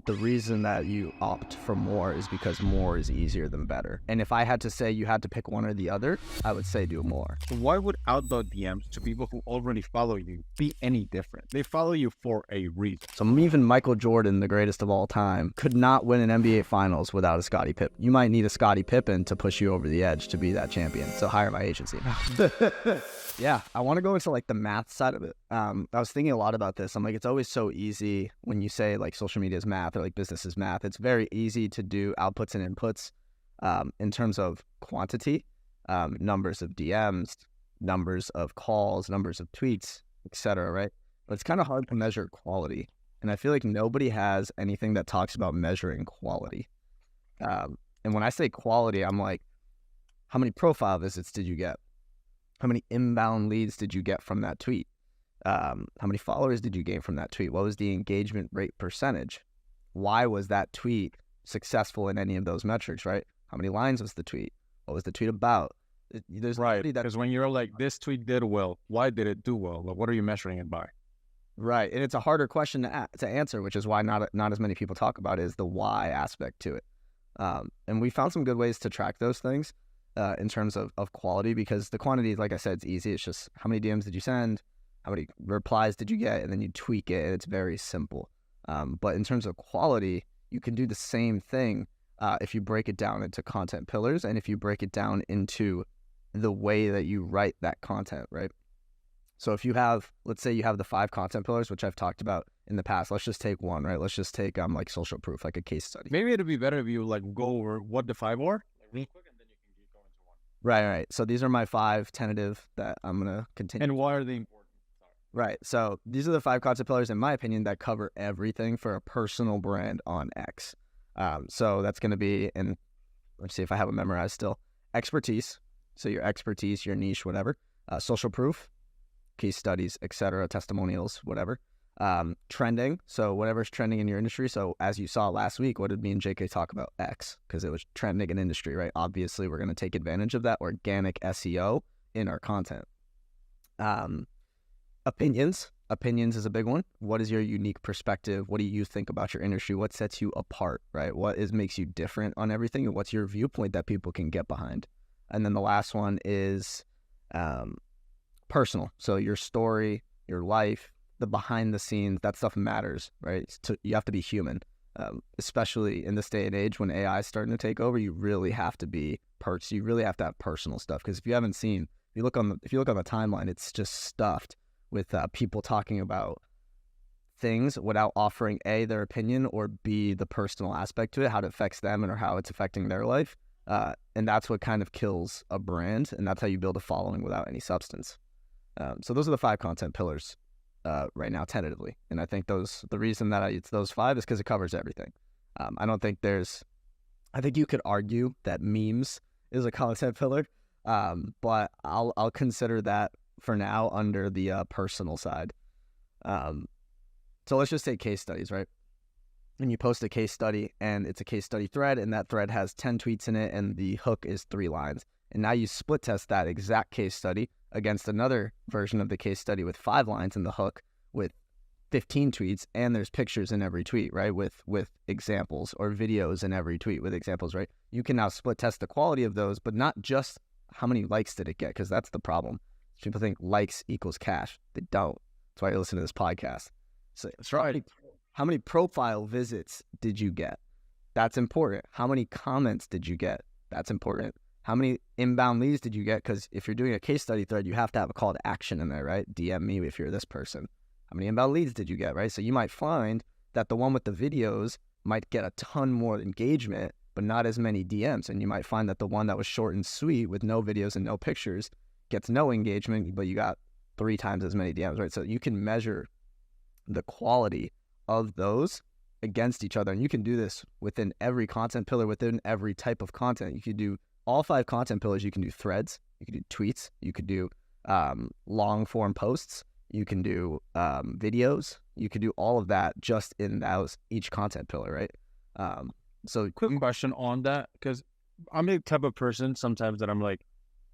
the reason that you opt for more is because more is easier than better. And if I had to say you had to pick one or the other, I would say do more. Why would outbound DMs to people who already follow you be any different? They follow you for a reason. So even Michael Jordan, the greatest of all time, could not win an NBA Finals without a Scottie Pippen. You might need a Scottie Pippen to push you over the edge to be that champion. So hire my agency. Yeah, I want to go into like the math side of it. I was thinking a lot about this. I'm like, it's always so easy when you say like social media is math or like business is math. It's very easy to do outputs and inputs in terms of quantity, numbers of DMs, numbers of calls, numbers of tweets, etc. Right? But it's kind of hard to measure quality. And I feel like nobody has anything that talks about measuring quality. And when I say quality, I'm like, how many profile visits did you get? How many inbound leads did you get from that tweet? How many followers did you gain from that tweet? What was the engagement rate percentage? Why was that tweet successful in any of those metrics, right? How many lines was the tweet? What was the tweet about? There's right, because when you're like, this tweet did well, why did it do well? Like, what are you measuring it by? Right, and it's a harder question to answer, which is why not as many people talk about is the why aspect to it. And we found some good ways to track those things. In terms of quality, because the quantity, like I said, it's easy. It's just how many DMs did you send, how many replies did you get, and then you tweak it, and it's very simple. But in terms of quality, you can do the same thing if you break it down into content pillars and if you break it down into the way that you write that content, right? So if you have, let's say you have the 5 content pillars, which I've talked about in the past, let's just take one, right? Let's just take like social proof, like a case study. Maybe it'd be better if you like go over what the 5 are, real quick. Right. So these are my 5 tentative that I'm going to continue. And why are they important? Right. So these are the 5 content pillars, in my opinion, that cover everything for a personal brand on X. So that's going to be, and let's see if I have it memorized still, expertise. So your expertise, your niche, whatever. Social proof, case studies, etc., testimonials, whatever. Trending, so whatever's trending in your industry. So as you saw last week, what did me and JK talk about? X, because it was trending in industry, right? Obviously, we're going to take advantage of that organic SEO in our content. Opinions is a big one. What is your unique perspective? What do you think about your industry? What sets you apart, right? What makes you different on everything? And what's your viewpoint that people can get behind? And then the last one is personal. So your story, your life, the behind the scenes, that stuff matters, right? You have to be human, especially in this day and age when AI is starting to take over. You really have to be you really have to have personal stuff, because if you haven't seen, if you look on the timeline, it's just stuffed with people talking about things without offering A, their opinion, or B, the personal aspect to it, how it affects them or how it's affecting their life. And that's what kind of kills a brand, and that's how you build a following without any substance. So those are the 5 content pillars right now, tentatively. And I think the reason that it's those 5 is because it covers everything. I think you could argue that memes is a content pillar, but I'll consider that for now under the personal side. So let's just take case studies, right? And you post a case study, and it's a case study thread, and that thread has 10 tweets in it, and the hook is 3 lines. And now you split test that exact case study against another version of the case study with 5 lines in the hook with 15 tweets, and there's pictures in every tweet, right? With examples, or videos in every tweet with examples, right? You can now split test the quality of those, but not just how many likes did it get, because that's the problem. People think likes equals cash. They don't. That's why you listen to this podcast. So that's right. How many profile visits did you get? That's important. How many comments did you get? That's important. How many inbound leads did you get? Because if you're doing a case study thread, you have to have a call to action in there, right? DM me if you're this person. How many inbound leads did you get, right? So you might find that the one with the videos might get a ton more engagement, but not as many DMs. And you might find that the one that was short and sweet with no videos and no pictures gets no engagement, but you got 3 times as many DMs, right? So you can measure the quality of those against each other. And you can do this within every content pillar, within every type of content. You could do all 5 content pillars. You can do threads, you can do tweets, you could do long form posts, you can do videos, you could do all of that just in each content pillar, right? So quick question on that, because I'm the type of person sometimes that I'm like,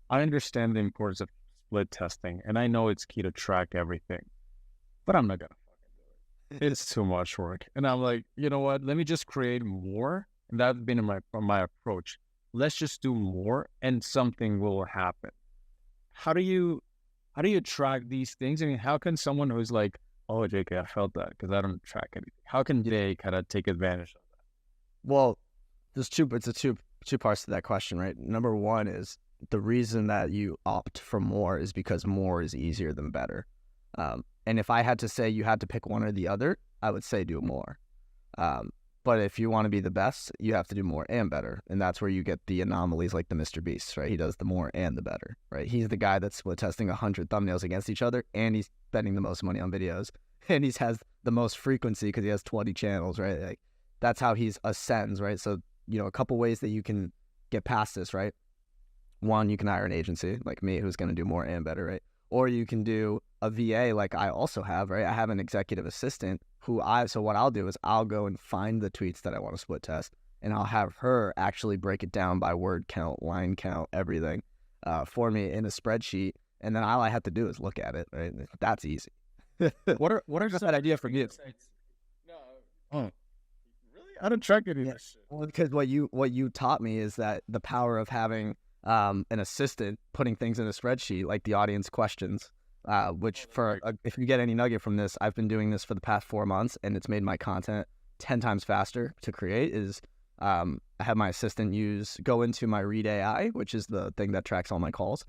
I understand the importance of split testing, and I know it's key to track everything, but I'm not gonna fucking do It's too much work. And I'm like, you know what? Let me just create more. And that's been my approach. Let's just do more and something will happen. How do you track these things? I mean, how can someone who's like, oh, JK, I felt that because I don't track anything. How can they kind of take advantage of Well, it's a two parts to that question, right? Number one is the reason that you opt for more is because more is easier than better. And if I had to say you had to pick one or the other, I would say do more. But if you want to be the best, you have to do more and better. And that's where you get the anomalies like the Mr. Beast, right? He does the more and the better, right? He's the guy that's split testing 100 thumbnails against each other, and he's spending the most money on videos. And he has the most frequency because he has 20 channels, right? Like, that's how he's ascends, right? So, a couple ways that you can get past this, right? One, you can hire an agency like me who's going to do more and better, right? Or you can do a VA like I also have, right? I have an executive assistant so what I'll do is I'll go and find the tweets that I want to split test, and I'll have her actually break it down by word count, line count, everything for me in a spreadsheet. And then all I have to do is look at it, right? That's easy. what are just that idea for you? No. Oh, really? I don't track any of that shit. Well, because what you taught me is that the power of having an assistant putting things in a spreadsheet, like the audience questions, which if you get any nugget from this, I've been doing this for the past 4 months, and it's made my content 10 times faster to create. I have my assistant go into my Read AI, which is the thing that tracks all my calls,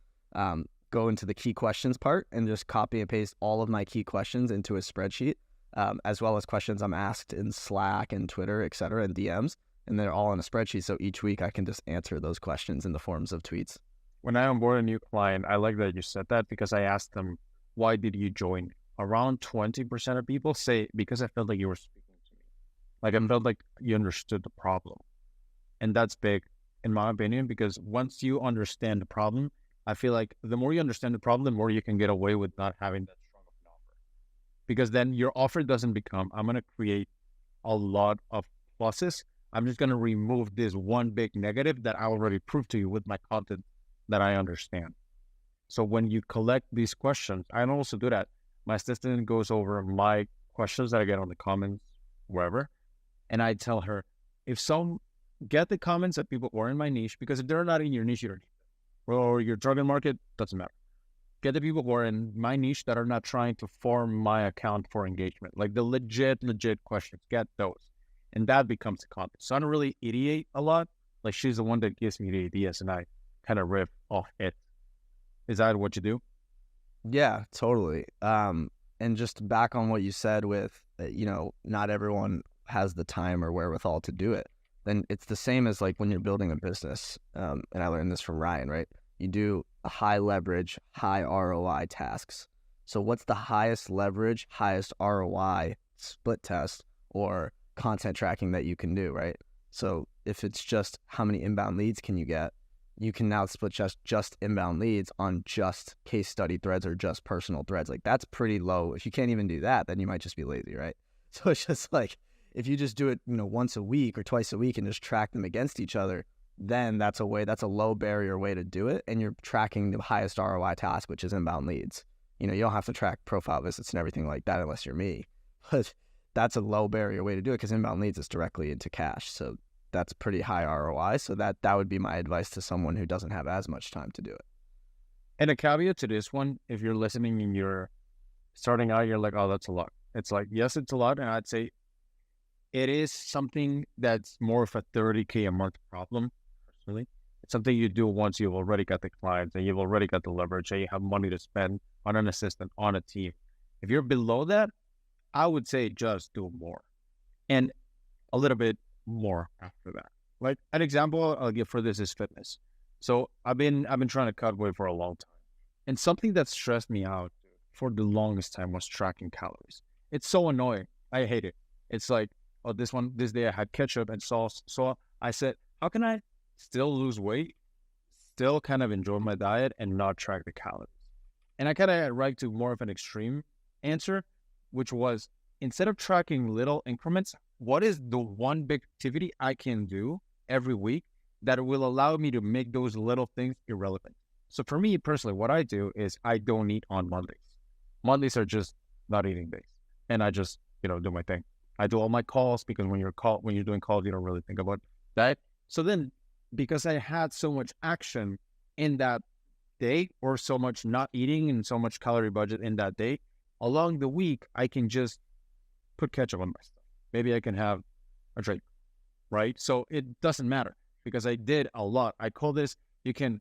go into the key questions part and just copy and paste all of my key questions into a spreadsheet, as well as questions I'm asked in Slack and Twitter, et cetera, and DMs. And they're all in a spreadsheet. So each week I can just answer those questions in the forms of tweets. When I onboard a new client, I like that you said that because I asked them, why did you join? Around 20% of people say, because I felt like you were speaking to me. Like I felt like you understood the problem. And that's big, in my opinion, because once you understand the problem, I feel like the more you understand the problem, the more you can get away with not having that strong of an offer. Because then your offer doesn't become, I'm going to create a lot of pluses. I'm just going to remove this one big negative that I already proved to you with my content that I understand. So when you collect these questions, I also do that. My assistant goes over my questions that I get on the comments, wherever, and I tell her, get the comments that people who are in my niche, because if they're not in your niche, you don't need them. Or your target market, doesn't matter. Get the people who are in my niche that are not trying to form my account for engagement, like the legit questions, get those. And that becomes the content. So I don't really ideate a lot. Like she's the one that gives me the ideas and I kind of riff off it. Is that what you do? Yeah, totally. And just back on what you said with, not everyone has the time or wherewithal to do it. Then it's the same as like when you're building a business. And I learned this from Ryan, right? You do a high leverage, high ROI tasks. So what's the highest leverage, highest ROI split test or content tracking that you can do, right? So if it's just how many inbound leads can you get, you can now split just inbound leads on just case study threads or just personal threads. Like that's pretty low. If you can't even do that, then you might just be lazy, right? So it's just like, if you just do it, once a week or twice a week and just track them against each other, then that's a low barrier way to do it. And you're tracking the highest ROI task, which is inbound leads. You don't have to track profile visits and everything like that unless you're me. But that's a low barrier way to do it because inbound leads is directly into cash. So that's pretty high ROI. So that would be my advice to someone who doesn't have as much time to do it. And a caveat to this one, if you're listening and you're starting out, you're like, oh, that's a lot. It's like, yes, it's a lot. And I'd say it is something that's more of a 30K a month problem, personally. It's something you do once you've already got the clients and you've already got the leverage and you have money to spend on an assistant, on a team. If you're below that, I would say just do more and a little bit more after that. Like an example I'll give for this is fitness. So I've been trying to cut weight for a long time. And something that stressed me out for the longest time was tracking calories. It's so annoying. I hate it. It's like, oh, this day I had ketchup and sauce. So I said, how can I still lose weight, still kind of enjoy my diet and not track the calories? And I kind of arrived to more of an extreme answer, which was instead of tracking little increments, what is the one big activity I can do every week that will allow me to make those little things irrelevant? So for me personally, what I do is I don't eat on Mondays. Mondays are just not eating days. And I just do my thing. I do all my calls because when you're doing calls, you don't really think about that. So then, because I had so much action in that day, or so much not eating and so much calorie budget in that day, along the week, I can just put ketchup on my stuff. Maybe I can have a drink, right? So it doesn't matter because I did a lot. I call this, you can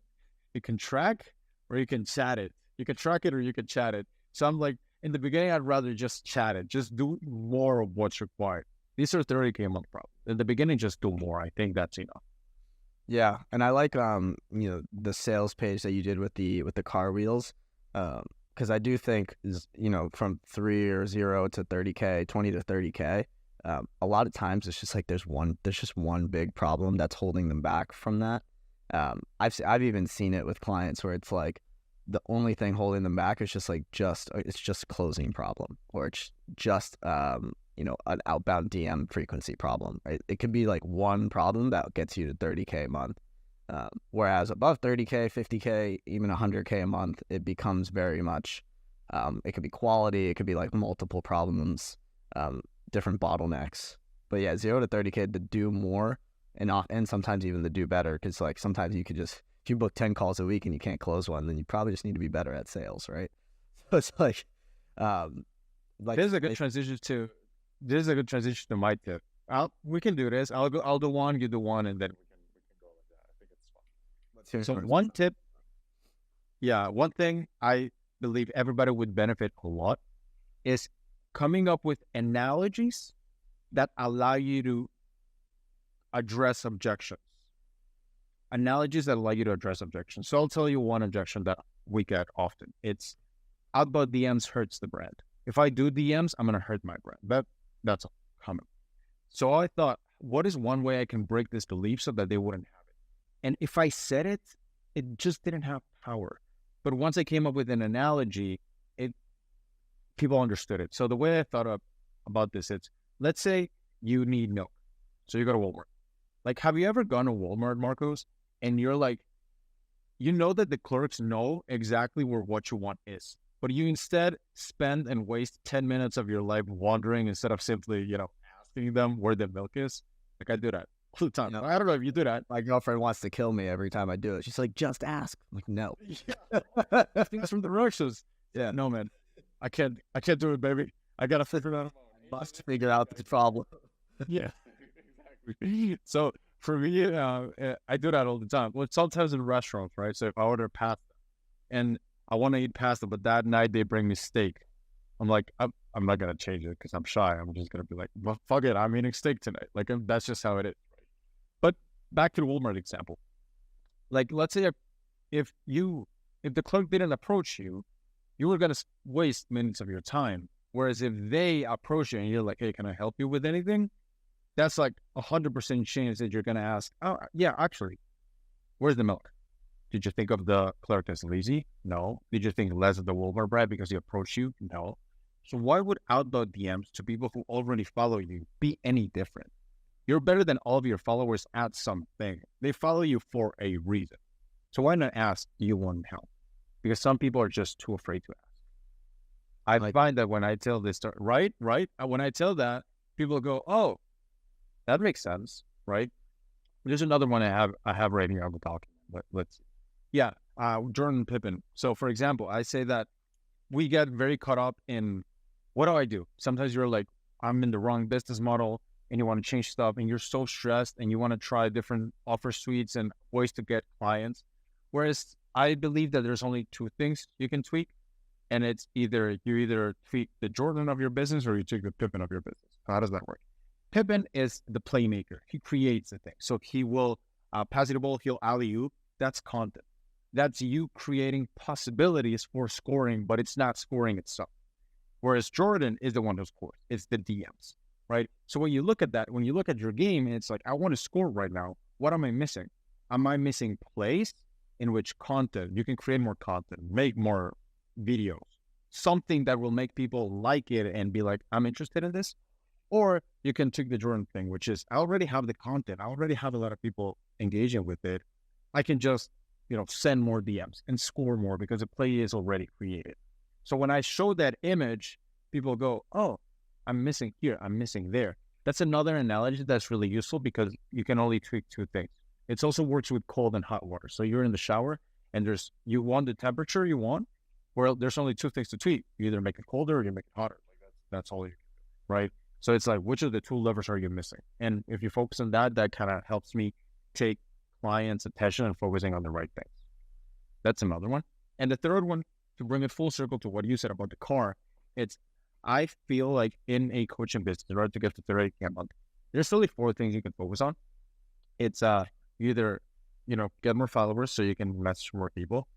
track or you can chat it. You can track it or you can chat it. So I'm like, in the beginning, I'd rather just chat it, just do more of what's required. These are 30K a month problems. In the beginning, just do more. I think that's enough. Yeah, and I like the sales page that you did with the car wheels, because I do think from 0 to 30K, 20 to 30K, a lot of times it's just like there's just one big problem that's holding them back from that. I've even seen it with clients where it's like the only thing holding them back is it's just closing problem, or it's just an outbound DM frequency problem. Right? It could be like one problem that gets you to 30K a month. Whereas above 30K, 50K, even 100K a month, it becomes very much, it could be quality, it could be like multiple problems, different bottlenecks. But yeah, 0 to 30K to do more and sometimes even to do better, because like sometimes you could just, if you book 10 calls a week and you can't close one, then you probably just need to be better at sales, right? So it's like this is a good transition to my tip. We can do this. I'll do one, you do one, and then we can go like that. I think it's fun. So one tip, one thing I believe everybody would benefit a lot is coming up with analogies that allow you to address objections. Analogies that allow you to address objections. So I'll tell you one objection that we get often. It's outbound DMs hurts the brand. If I do DMs, I'm going to hurt my brand. That's common. So I thought, what is one way I can break this belief so that they wouldn't have it? And if I said it, it just didn't have power. But once I came up with an analogy, people understood it. So the way I thought about this, it's, let's say you need milk. So you go to Walmart. Like, have you ever gone to Walmart, Marcos, and you're like, that the clerks know exactly where what you want is, but you instead spend and waste 10 minutes of your life wandering instead of simply, asking them where the milk is? Like, I do that all the time. I don't know if you do that. My girlfriend wants to kill me every time I do it. She's like, just ask. I'm like, no. Things from the Russians. Yeah, no, man. I can't do it, baby. I got to figure it out. I must figure out the problem. Yeah, exactly. So for me, I do that all the time. Well, sometimes in restaurants, right? So if I order pasta and I want to eat pasta, but that night they bring me steak, I'm like, I'm not going to change it because I'm shy. I'm just going to be like, well, fuck it. I'm eating steak tonight. Like, that's just how it is. Right? But back to the Walmart example. Like, let's say if the clerk didn't approach you, you were going to waste minutes of your time. Whereas if they approach you and you're like, hey, can I help you with anything? That's like 100% chance that you're going to ask, oh, yeah, actually, where's the milk? Did you think of the clerk as lazy? No. Did you think less of the Walmart brand because he approached you? No. So why would outbound DMs to people who already follow you be any different? You're better than all of your followers at something. They follow you for a reason. So why not ask, do you want help? Because some people are just too afraid to ask. I find that when I tell this story, right? When I tell that, people go, oh, that makes sense, right? There's another one I have right here on the document. Let's see. Yeah, Jordan Pippen. So for example, I say that we get very caught up in, what do I do? Sometimes you're like, I'm in the wrong business model and you want to change stuff and you're so stressed and you want to try different offer suites and ways to get clients. Whereas I believe that there's only two things you can tweak. And it's you either tweak the Jordan of your business or you tweak the Pippen of your business. How does that work? Pippen is the playmaker. He creates the thing. So he will pass it the ball, he'll alley-oop. That's content. That's you creating possibilities for scoring, but it's not scoring itself. Whereas Jordan is the one who scores. It's the DMs, right? So when you look at that, when you look at your game, and it's like, I want to score right now. What am I missing? Am I missing plays in which content, you can create more content, make more videos, something that will make people like it and be like, I'm interested in this? Or you can take the Jordan thing, which is, I already have the content. I already have a lot of people engaging with it. I can just, send more DMs and score more because the play is already created. So when I show that image, people go, oh, I'm missing here, I'm missing there. That's another analogy that's really useful because you can only tweak two things. It also works with cold and hot water. So you're in the shower and you want the temperature you want. Well, there's only two things to tweak. You either make it colder or you make it hotter. Like that's all you can do, right? So it's like, which of the two levers are you missing? And if you focus on that, that kind of helps me take clients' attention and focusing on the right things. That's another one. And the third one, to bring it full circle to what you said about the car, I feel like in a coaching business, in order to get to 30K a month, there's really four things you can focus on. It's either, get more followers so you can message more people.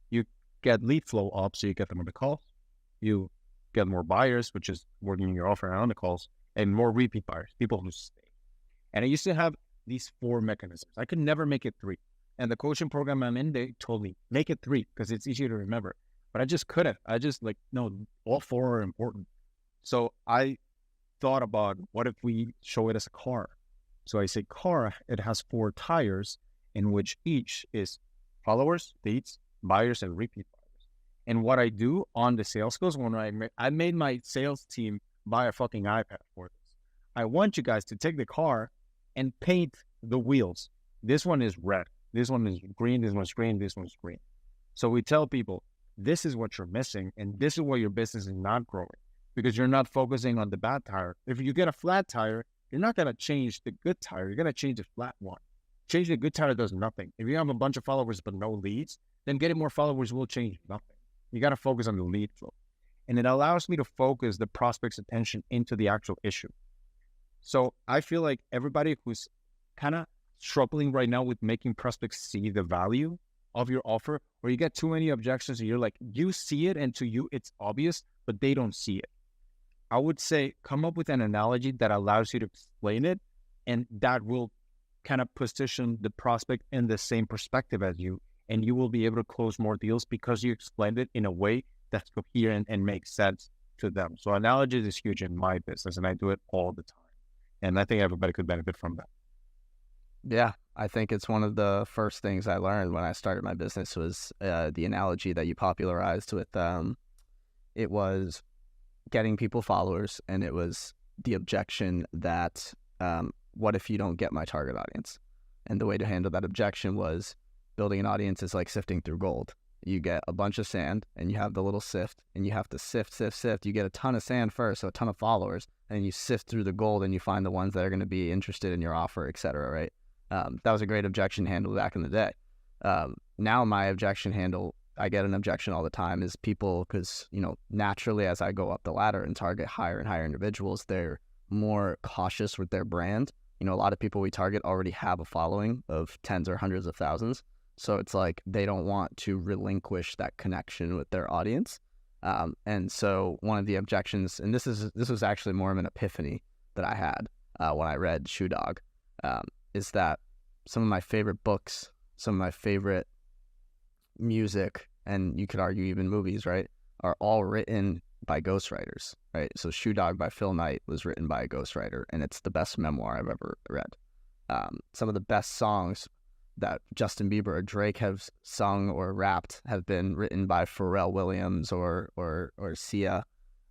You get lead flow up so you get them on the calls. You get more buyers, which is working your offer on the calls, and more repeat buyers, people who stay. And I used to have these four mechanisms. I could never make it three. And the coaching program I'm in, they told me, make it three because it's easier to remember. But I just couldn't. I just no, all four are important. So I thought about, what if we show it as a car? So I say car, it has four tires in which each is followers, leads, buyers, and repeat buyers. And what I do on the sales calls, when I made my sales team buy a fucking iPad for this. I want you guys to take the car and paint the wheels. This one is red. This one is green. This one's green. This one's green. So we tell people, this is what you're missing, and this is why your business is not growing, because you're not focusing on the bad tire. If you get a flat tire, you're not going to change the good tire. You're going to change the flat one. Change the good tire does nothing. If you have a bunch of followers but no leads, then getting more followers will change nothing. You got to focus on the lead flow. And it allows me to focus the prospect's attention into the actual issue. So I feel like everybody who's kind of struggling right now with making prospects see the value of your offer, or you get too many objections and you're like, you see it and to you it's obvious, but they don't see it. I would say come up with an analogy that allows you to explain it, and that will kind of position the prospect in the same perspective as you, and you will be able to close more deals because you explained it in a way that's coherent and makes sense to them. So analogies is huge in my business, and I do it all the time. And I think everybody could benefit from that. Yeah, I think it's one of the first things I learned when I started my business was the analogy that you popularized with, it was getting people followers, and it was the objection that, what if you don't get my target audience? And the way to handle that objection was building an audience is like sifting through gold. You get a bunch of sand and you have the little sift, and you have to sift. You get a ton of sand first, so a ton of followers, and you sift through the gold and you find the ones that are going to be interested in your offer, et cetera, right? That was a great objection handle back in the day. Now my objection handle, I get an objection all the time, is people, because, naturally as I go up the ladder and target higher and higher individuals, they're more cautious with their brand. A lot of people we target already have a following of tens or hundreds of thousands. So it's like they don't want to relinquish that connection with their audience. And so one of the objections, and this was actually more of an epiphany that I had when I read Shoe Dog, is that some of my favorite books, some of my favorite music, and you could argue even movies, right, are all written by ghostwriters, right? So Shoe Dog by Phil Knight was written by a ghostwriter, and it's the best memoir I've ever read. Some of the best songs that Justin Bieber or Drake have sung or rapped have been written by Pharrell Williams or Sia.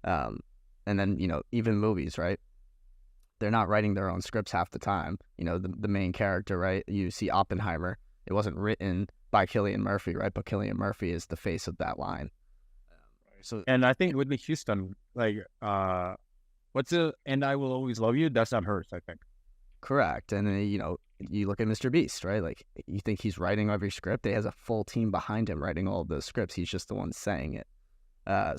And then, even movies, right? They're not writing their own scripts half the time. The main character, right? You see Oppenheimer. It wasn't written by Cillian Murphy, right? But Cillian Murphy is the face of that line. And I think Whitney Houston, "And I Will Always Love You"? That's not hers, I think. Correct. And then, you look at Mr. Beast, right? Like, you think he's writing every script? He has a full team behind him writing all of those scripts. He's just the one saying it.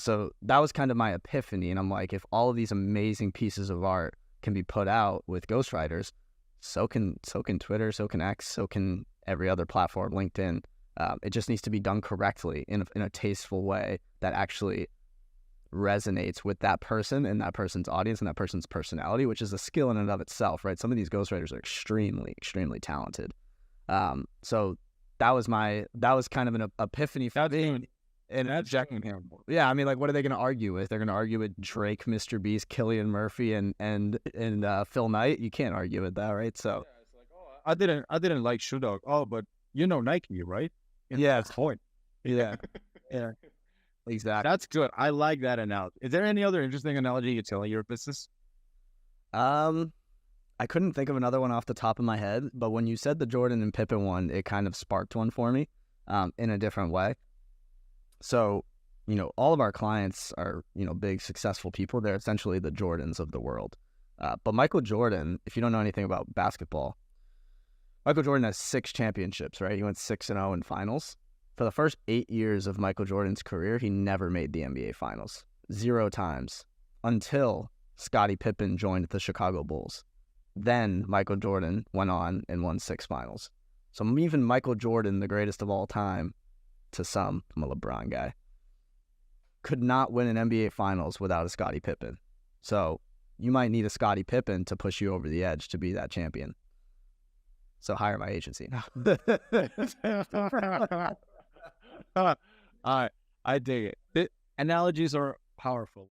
So that was kind of my epiphany. And I'm like, if all of these amazing pieces of art can be put out with ghostwriters, so can Twitter, so can X, so can every other platform, LinkedIn. It just needs to be done correctly in a tasteful way that actually resonates with that person and that person's audience and that person's personality, which is a skill in and of itself, right? Some of these ghostwriters are extremely, extremely talented. So that was kind of an epiphany for me. And yeah, I mean, like, what are they going to argue with? They're going to argue with Drake, Mr. Beast, Cillian Murphy, and Phil Knight. You can't argue with that, right? So yeah, it's like, I didn't like Shoe Dog. Oh, but Nike, right? Yeah, that's the point. Yeah. Yeah. Exactly. That's good. I like that analogy. Is there any other interesting analogy you're telling your business? I couldn't think of another one off the top of my head, but when you said the Jordan and Pippen one, it kind of sparked one for me, in a different way. So, all of our clients are, big successful people. They're essentially the Jordans of the world. But Michael Jordan, if you don't know anything about basketball, Michael Jordan has 6 championships, right? He went 6-0 in finals. For the first 8 years of Michael Jordan's career, he never made the NBA Finals. 0 times. Until Scottie Pippen joined the Chicago Bulls. Then Michael Jordan went on and won 6 finals. So even Michael Jordan, the greatest of all time, to some, I'm a LeBron guy, could not win an NBA Finals without a Scottie Pippen. So you might need a Scottie Pippen to push you over the edge to be that champion. So hire my agency. I dig it. Analogies are powerful.